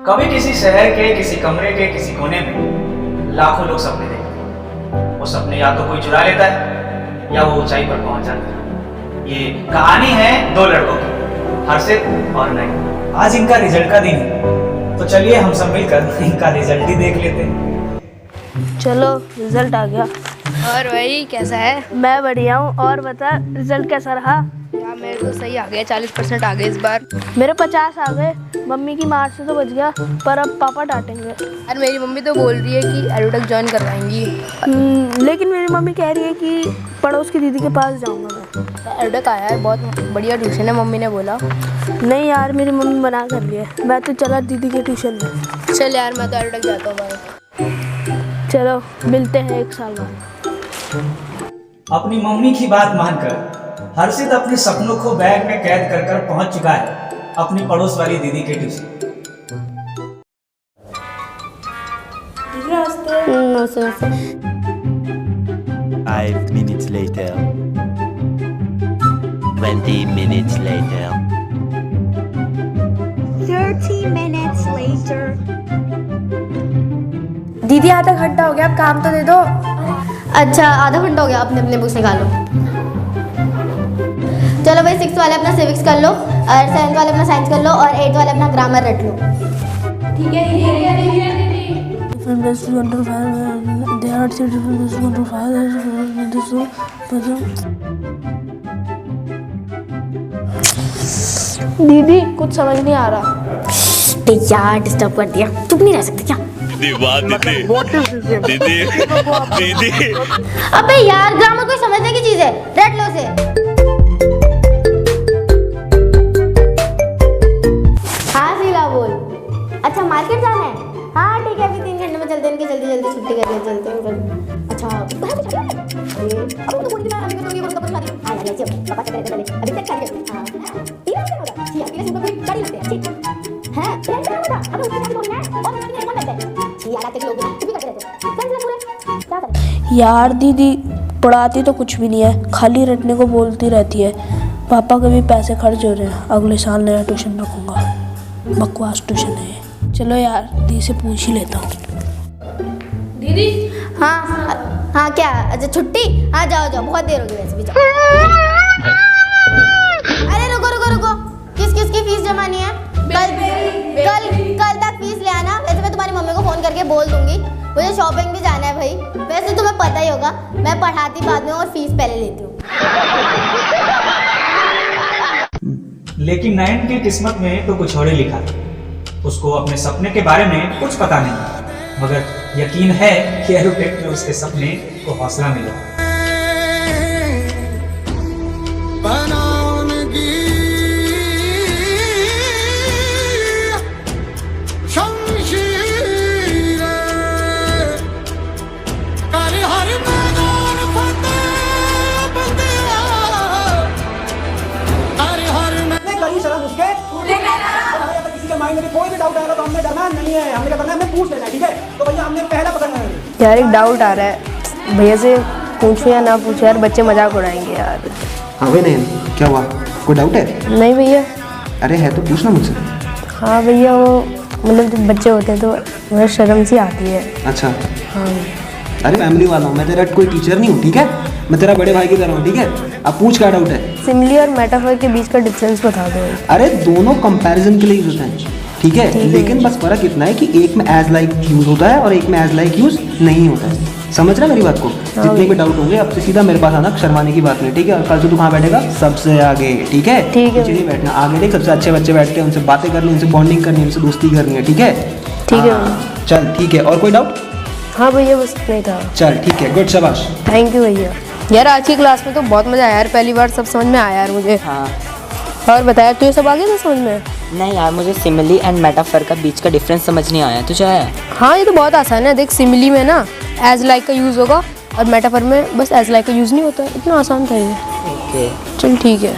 कभी किसी शहर के किसी कमरे के किसी कोने में लाखों लोग सपने देखते हैं। वो सपने या तो कोई चुरा लेता है या वो ऊंचाई पर पहुंच जाता है। ये कहानी है दो लड़कों की, हर्षित और नयन। आज इनका रिजल्ट का दिन है, तो चलिए हम सब मिलकर इनका रिजल्ट ही देख लेते हैं। चलो रिजल्ट आ गया। और भाई कैसा है? मैं बढ़िया हूँ। और बता रिजल्ट कैसा रहा? यार मेरे तो सही आ गया, 40% आ गए इस बार। मेरे 50 आ गए। मम्मी की मार से तो बच गया, पर अब पापा डांटेंगे। और मेरी मम्मी तो बोल रही है कि एरोटेक ज्वाइन करवाएंगी। लेकिन मेरी मम्मी कह रही है कि पड़ोस की दीदी के पास जाऊंगा मैं। एरोटेक आया है, बहुत बढ़िया ट्यूशन है, मम्मी ने बोला। नहीं यार, मेरी मम्मी मना कर रही है। मैं तो चला दीदी के ट्यूशन में। चल यार, मैं तो एरोटेक जाता हूँ भाई। चलो मिलते हैं 1 साल बाद। अपनी मम्मी की बात मानकर हर्षित अपने सपनों को बैग में कैद कर कर पहुंच चुका है अपनी पड़ोस वाली दीदी के tuition. 5 minutes later. 20 minutes later. 30 minutes later. दीदी आधा घंटा हो गया, अब काम तो दे दो। अच्छा आधा घंटा हो गया, अपने अपने बुक्स निकालो। चलो भाई 6th वाले अपना सिविक्स कर लो, और 7th वाले अपना साइंस कर लो, और 8th वाले अपना ग्रामर रट लो। ठीक है। दीदी कुछ समझ नहीं आ रहा। यार डिस्टर्ब कर दिया, चुप नहीं रह सकते क्या? दीदी अबे यार, ग्रामर कोई समझने की चीज है, रट लो उसे। हाँ शीला बोल। अच्छा मार्केट जाना है? हाँ ठीक है, अभी 3 घंटे में चलते हैं, इनकी जल्दी जल्दी छुट्टी करके चलते हैं। अच्छा अब तो बोल दिया, अभी तो ये बोल कब शादी। हाँ यार ऐसे पापा से पहले अभी तक शादी है। हाँ 3 घंटे होगा। ठीक है, 3 घंटे में गाड़ी लगते हैं। ठीक है, प्लान करा होगा। अब उसके साथ बोलना है और गाड़ी में कौन लगता है? ये आते लोग भी करते रहते हैं। चल पूरे क्या करें? यार दीदी पढ़ाती तो कुछ भी नहीं है, खाली रटने को बोलती रहती है। पापा के भी पैसे खर्च हो रहे हैं, अगले साल नया ट्यूशन रखूंगा। बकवास ट्यूशन है। चलो यार दीदी से पूछ ही लेता हूँ। दीदी हाँ क्या? अच्छा छुट्टी? हाँ जाओ जाओ, बहुत देर हो गई वैसे भी, जाओ। अरे रुको रुको रुको, किस किस की फीस जमानी है? कल तक फीस ले आना। वैसे मैं तुम्हारी मम्मी को फोन करके बोल दूंगी, मुझे शॉपिंग भी जाना है भाई। वैसे तुम्हें पता ही होगा मैं पढ़ाती बाद में और फीस पहले लेती हूँ। लेकिन नयन की किस्मत में तो कुछ और ही लिखा था। उसको अपने सपने के बारे में कुछ पता नहीं, मगर यकीन है कि एरोटेक में उसके सपने को हौसला मिला। कोई भी डाउट आएगा तो हमने डरना नहीं है, हमने क्या करना है, हमें पूछ लेना है। ठीक है, तो भैया हमने पहला पकड़ना है। यार एक डाउट आ रहा है, भैया से पूछूं या ना पूछूं? यार बच्चे मजाक उड़ाएंगे यार। हाँ भाई नहीं, क्या हुआ, कोई डाउट है? नहीं भैया। अरे है तो पूछना मुझसे। हाँ भैया, वो मतलब जब बच्चे होते हैं तो मुझे शर्म सी आती है। अच्छा हाँ। अरे फैमिली वाला हूँ मैं, तेरा कोई टीचर नहीं हूँ। ठीक है, मैं तेरा बड़े भाई की तरह हूँ। ठीक है, अब पूछ क्या डाउट है? सिमिली और मेटाफर के बीच का डिफरेंस बता दो। अरे दोनों कंपैरिजन के लिए यूज होते हैं। ठीक है, लेकिन बस फर्क इतना है कि एक में एज लाइक यूज होता है और एक में एज लाइक यूज नहीं होता है। समझ रहा मेरी बात को? जितने भी डाउट होंगे अब से सीधा मेरे पास आना, शर्माने की बात नहीं। ठीक है, और कल से तू कहाँ बैठेगा? सबसे आगे। ठीक है, पीछे नहीं बैठना, आगे देख सबसे अच्छे बच्चे बैठते हैं, उनसे बातें करनी, उनसे बॉन्डिंग करनी, उनसे दोस्ती करनी है। ठीक है ठीक है। चल ठीक है, और कोई डाउट? हाँ भैया बस नहीं था। चल ठीक है, गुड, शाबाश। थैंक यू भैया। यार आज की क्लास में तो बहुत मजा आया यार, पहली बार सब समझ में आया यार मुझे। हाँ। और बताया तुझे सब आ गया था समझ में? नहीं यार, मुझे सिमिली एंड मेटाफर का बीच का डिफरेंस समझ नहीं आया। तुझे आया? हाँ ये तो बहुत आसान है। देख सिमिली में ना एज लाइक का यूज़ होगा, और मेटाफर में बस एज लाइक का यूज़ नहीं होता। इतना आसान था ये। ओके चल ठीक है।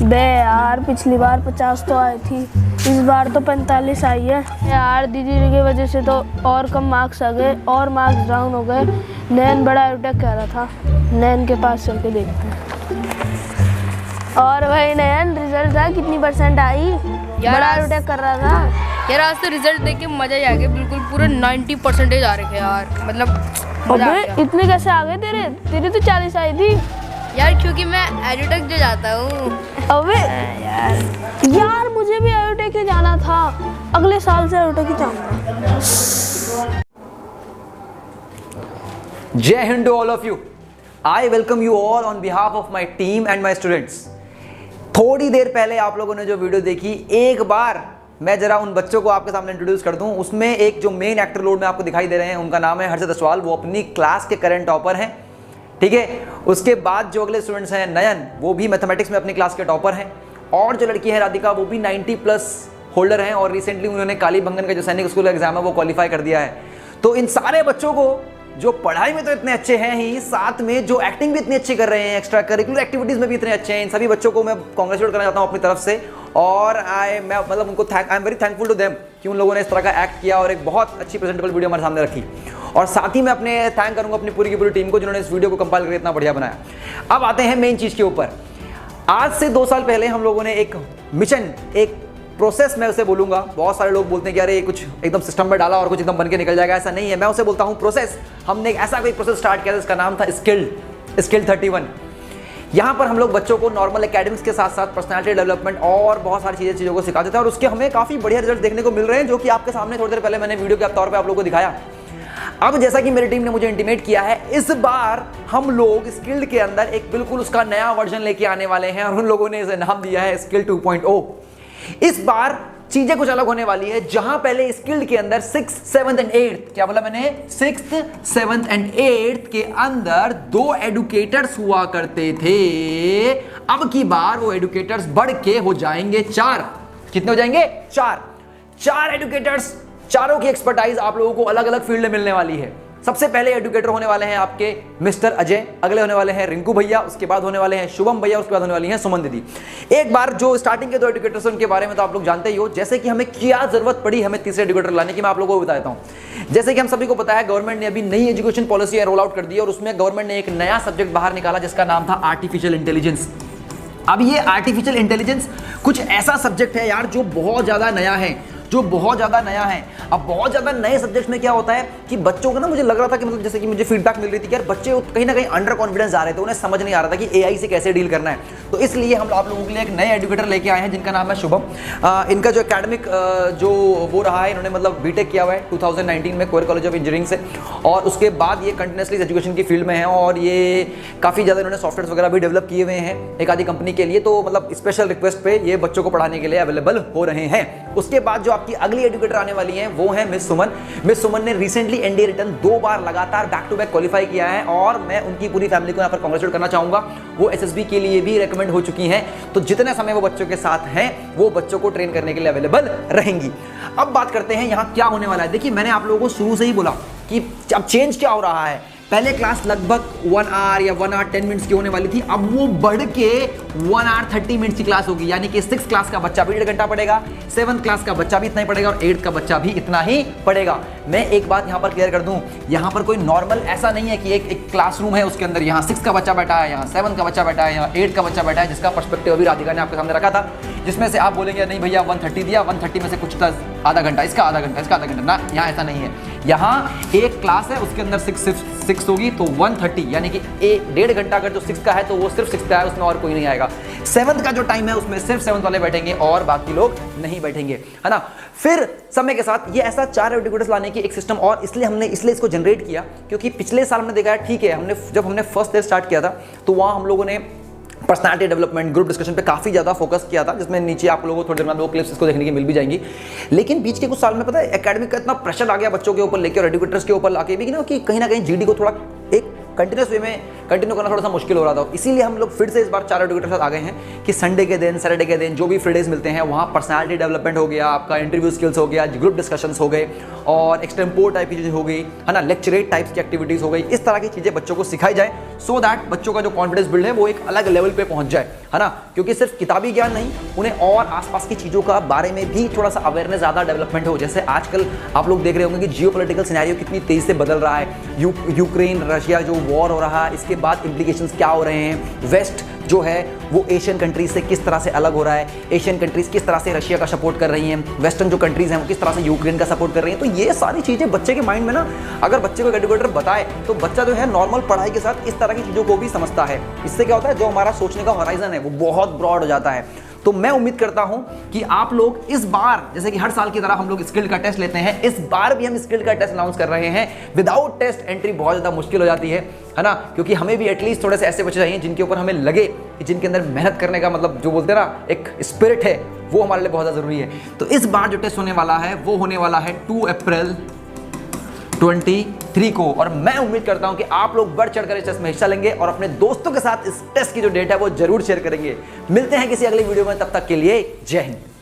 बे यार पिछली बार 50 तो आई थी, इस बार तो 45 आई है यार। दीदी की वजह से तो और कम मार्क्स आ गए और मार्क्स डाउन हो गए। नैन बड़ा एरोटेक कह रहा था, नैन के पास चल के देखते हैं। और भाई नैन रिजल्ट था, कितनी % आई? बड़ा एरोटेक कर रहा था यार। आज तो रिजल्ट देख के मजा ही आ गया, बिल्कुल पूरे 90% आ रखे यार, मतलब मजा आ गया। इतने कैसे आ गए तेरे? तेरी तो 40 आई थी यार, क्योंकि मैं एरोटेक जो जाता हूँ। अबे यार मुझे भी एरोटेक ही जाना था, अगले साल से एरोटेक ही जाऊंगा। जय हिंद to all of you. I welcome you all on behalf of my team and my students. थोड़ी देर पहले आप लोगों ने जो वीडियो देखी, एक बार मैं जरा उन बच्चों को आपके सामने इंट्रोड्यूस कर दूं। उसमें एक जो मेन एक्टर रोल में आपको दिखाई दे रहे हैं, उनका नाम है हर्षद अस्वाल। वो अपनी क्लास के करंट टॉपर हैं, ठीक है। उसके बाद जो अगले स्टूडेंट्स हैं, नयन, वो भी मैथमेटिक्स में अपनी क्लास के टॉपर हैं। और जो लड़की है राधिका, वो भी 90+ होल्डर हैं और रिसेंटली उन्होंने कालीबंगन का जो सैनिक स्कूल का एग्जाम है वो क्वालिफाई कर दिया है। तो इन सारे बच्चों को जो पढ़ाई में तो इतने अच्छे हैं ही, साथ में जो एक्टिंग भी इतनी अच्छी कर रहे हैं, एक्स्ट्रा करिकुलर एक्टिविटीज में भी इतने अच्छे हैं, इन सभी बच्चों को मैं कांग्रेचुलेट करना चाहता हूं अपनी तरफ से। और I am very thankful to them कि उन लोगों ने इस तरह का एक्ट किया और एक बहुत अच्छी प्रेजेंटेबल वीडियो हमारे सामने रखी। और साथ ही मैं अपने थैंक करूंगा अपनी पूरी की पूरी टीम को जिन्होंने इस वीडियो को कंपाइल करके इतना बढ़िया बनाया। अब आते हैं मेन चीज के ऊपर। आज से 2 साल पहले हम लोगों ने एक मिशन, एक प्रोसेस मैं उसे बोलूंगा। बहुत सारे लोग बोलते हैं कि अरे कुछ एकदम सिस्टम में डाला और कुछ एकदम बन के निकल जाएगा, ऐसा नहीं है। मैं उसे बोलता हूं प्रोसेस। हमने एक ऐसा कोई प्रोसेस स्टार्ट किया जिसका नाम था स्किल 31। यहां पर हम लोग बच्चों को नॉर्मल एकेडमिक्स के साथ साथ पर्सनालिटी डेवलपमेंट और बहुत सारी चीज़ों को सिखाते थे और उसके हमें काफ़ी बढ़िया रिजल्ट देखने को मिल रहे हैं, जो कि आपके सामने थोड़ी देर पहले मैंने वीडियो के तौर पर आप लोगों को दिखाया। अब जैसा कि मेरी टीम ने मुझे इंटीमेट किया है, इस बार हम लोग स्किल्ड के अंदर एक बिल्कुल उसका नया वर्जन लेके आने वाले हैं और उन लोगों ने इसे नाम दिया है स्किल 2.0। इस बार चीजें कुछ अलग होने वाली है। जहां पहले स्किल्ड के अंदर 6th, 7th एंड 8th, क्या बोला मैंने, 6th, 7th एंड 8th के अंदर 2 एडुकेटर्स हुआ करते थे, अब की बार वो एडुकेटर्स बढ़ के हो जाएंगे 4। कितने हो जाएंगे? 4 एडुकेटर्स। चारों की एक्सपर्टाइज आप लोगों को अलग अलग फील्ड में मिलने वाली है। सबसे पहले एडुकेटर होने वाले हैं आपके मिस्टर अजय, अगले होने वाले हैं रिंकू भैया, उसके बाद होने वाले हैं शुभम भैया, उसके बाद होने वाली हैं सुमन दीदी। एक बार जो स्टार्टिंग के 2 एडुकेटर्स उनके बारे में तो आप लोग जानते ही हो, जैसे कि हमें क्या जरूरत पड़ी हमें तीसरे एडुकेटर लाने की, मैं आप लोगों को बता देता हूं। जैसे कि हम सभी को पता है, गवर्नमेंट ने अभी नई एजुकेशन पॉलिसी रोल आउट कर दी और उसमें गवर्नमेंट ने एक नया सब्जेक्ट बाहर निकाला जिसका नाम था आर्टिफिशियल इंटेलिजेंस। अब ये आर्टिफिशियल इंटेलिजेंस कुछ ऐसा सब्जेक्ट है यार जो बहुत ज्यादा नया है, अब बहुत ज्यादा नए सब्जेक्ट में क्या होता है कि बच्चों को ना, मुझे लग रहा था कि मतलब जैसे कि मुझे फीडबैक मिल रही थी कि यार बच्चे कहीं ना कहीं अंडर कॉन्फिडेंस जा रहे थे, उन्हें समझ नहीं आ रहा था कि एआई से कैसे डील करना है। तो इसलिए हम आप लोगों के लिए एक नए एडुकेटर लेके आए हैं जिनका नाम है शुभम। इनका जो एकेडमिक जो वो रहा है, इन्होंने मतलब बीटेक किया हुआ है 2019 में कोयर कॉलेज ऑफ इंजीनियरिंग से, और उसके बाद ये कंटिन्यूसली एजुकेशन की फील्ड में है और ये काफ़ी ज़्यादा इन्होंने सॉफ्टवेयर वगैरह भी डेवलप किए हुए हैं एक आधी कंपनी के लिए। तो मतलब स्पेशल रिक्वेस्ट पे ये बच्चों को पढ़ाने के लिए अवेलेबल हो रहे हैं। उसके बाद जो आपकी अगली एडुकेटर आने वाली है वो है मिस सुमन। मिस सुमन ने रिसेंटली एनडीए रिटर्न 2 बार लगातार बैक टू बैक क्वालिफाई किया है और मैं उनकी पूरी फैमिली को यहाँ पर कांग्रेचुलेट करना चाहूंगा। वो एसएसबी के लिए भी रेकमेंड हो चुकी हैं, तो जितने समय वो बच्चों के साथ हैं वो बच्चों को ट्रेन करने के लिए अवेलेबल रहेंगी। अब बात करते हैं यहाँ क्या होने वाला है। देखिए, मैंने आप लोगों को शुरू से ही बोला कि अब चेंज क्या हो रहा है। पहले क्लास लगभग 1 आवर या 1 आवर 10 मिनट्स की होने वाली थी, अब वो बढ़ के 1 आवर 30 मिनट्स की क्लास होगी। यानी कि 6th क्लास का बच्चा भी 1.5 घंटा पढ़ेगा, 7th क्लास का बच्चा भी इतना ही पढ़ेगा और 8th का बच्चा भी इतना ही पढ़ेगा। मैं एक बात यहाँ पर क्लियर कर दूं, यहाँ पर कोई नॉर्मल ऐसा नहीं है कि एक क्लासरूम है, उसके अंदर यहाँ 6th का बच्चा बैठा है, यहाँ 7th का बच्चा बैठा है, यहाँ 8th का बच्चा बैठा है, जिसका पर्सपेक्टिव अभी राधिका ने आपके सामने रखा था, जिसमें से आप बोलेंगे नहीं भैया 130 दिया, 130 में से कुछ आधा घंटा इसका, आधा घंटा इसका, आधा घंटा ना, यहाँ ऐसा नहीं है। यहाँ एक क्लास है, उसके अंदर 6 होगी तो 130, यानी कि 1.5 घंटा अगर जो 6 का है तो वो सिर्फ 6 का है, उसमें और कोई नहीं आएगा। 7th का जो टाइम है उसमें सिर्फ 7th वाले बैठेंगे और बाकी लोग नहीं बैठेंगे, है ना। फिर समय के साथ ये ऐसा 4 एडुकेटर्स लाने की एक सिस्टम, और इसलिए इसको जनरेट किया क्योंकि पिछले साल हमने देखा है, ठीक है, जब हमने फर्स्ट ईयर स्टार्ट किया था तो वहाँ हम लोगों ने पर्सनालिटी डेवलपमेंट, ग्रुप डिस्कशन पे काफ़ी ज़्यादा फोकस किया था, जिसमें नीचे आप लोगों को थोड़ी देर में 2 क्लिप्स इसको देखने की मिल भी जाएंगी। लेकिन बीच के कुछ साल में पता है एकेडमिक का इतना प्रेशर आ गया बच्चों के ऊपर लेके और एडुकेटर्स के ऊपर लाके भी ना, कि कहीं ना कहीं जीडी को थोड़ा एक कंटिन्यूस वे में कंटिन्यू करना थोड़ा सा मुश्किल हो रहा था, इसीलिए हम लोग फिर से इस बार 4 एडुकेटर के साथ आ गए हैं कि संडे के दिन, सैटरडे के दिन जो भी फ्री डेज मिलते हैं वहाँ पर्सनालिटी डेवलपमेंट हो गया, आपका इंटरव्यू स्किल्स हो गया, ग्रुप डिस्कशंस हो गए और एक्सटेम्पोर टाइप की चीज़ें हो गई, है ना, लेक्चरेट टाइप्स की एक्टिविटीज़ हो गई। इस तरह की चीज़ें बच्चों को सिखाई जाए सो दैट बच्चों का जो कॉन्फिडेंस बिल्ड है वो एक अलग लेवल पे पहुंच जाए, है ना, क्योंकि सिर्फ किताबी ज्ञान नहीं, उन्हें और आसपास की चीज़ों का बारे में भी थोड़ा सा अवेयरनेस, ज़्यादा डेवलपमेंट हो। जैसे आजकल आप लोग देख रहे होंगे कि जियोपॉलिटिकल सिनेरियो कितनी तेज़ी से बदल रहा है, यूक्रेन रशिया जो वॉर हो रहा है, इसके बाद इम्प्लीकेशंस क्या हो रहे हैं, वेस्ट जो है वो एशियन कंट्रीज से किस तरह से अलग हो रहा है, एशियन कंट्रीज किस तरह से रशिया का सपोर्ट कर रही हैं, वेस्टर्न जो कंट्रीज हैं वो किस तरह से यूक्रेन का सपोर्ट कर रही हैं। तो ये सारी चीज़ें बच्चे के माइंड में ना, अगर बच्चे को एडुकेटर बताए तो बच्चा जो है नॉर्मल पढ़ाई के साथ इस तरह की चीज़ों को भी समझता है। इससे क्या होता है, जो हमारा सोचने का हॉराइजन है वो बहुत ब्रॉड हो जाता है। तो मैं उम्मीद करता हूं कि आप लोग इस बार, जैसे कि हर साल की तरह हम लोग स्किल्ड का टेस्ट लेते हैं, इस बार भी हम स्किल्ड का टेस्ट अनाउंस कर रहे हैं। विदाउट टेस्ट एंट्री बहुत ज़्यादा मुश्किल हो जाती है ना, क्योंकि हमें भी एटलीस्ट थोड़े से ऐसे बच्चे चाहिए जिनके ऊपर हमें लगे कि जिनके अंदर मेहनत करने का मतलब जो बोलते हैं ना एक स्पिरिट है, वो हमारे लिए बहुत ज़्यादा ज़रूरी है। तो इस बार जो टेस्ट होने वाला है वो होने वाला है 2 अप्रैल 23 को, और मैं उम्मीद करता हूं कि आप लोग बढ़ चढ़कर इस टेस्ट में हिस्सा लेंगे और अपने दोस्तों के साथ इस टेस्ट की जो डेट है वो जरूर शेयर करेंगे। मिलते हैं किसी अगली वीडियो में, तब तक के लिए जय हिंद।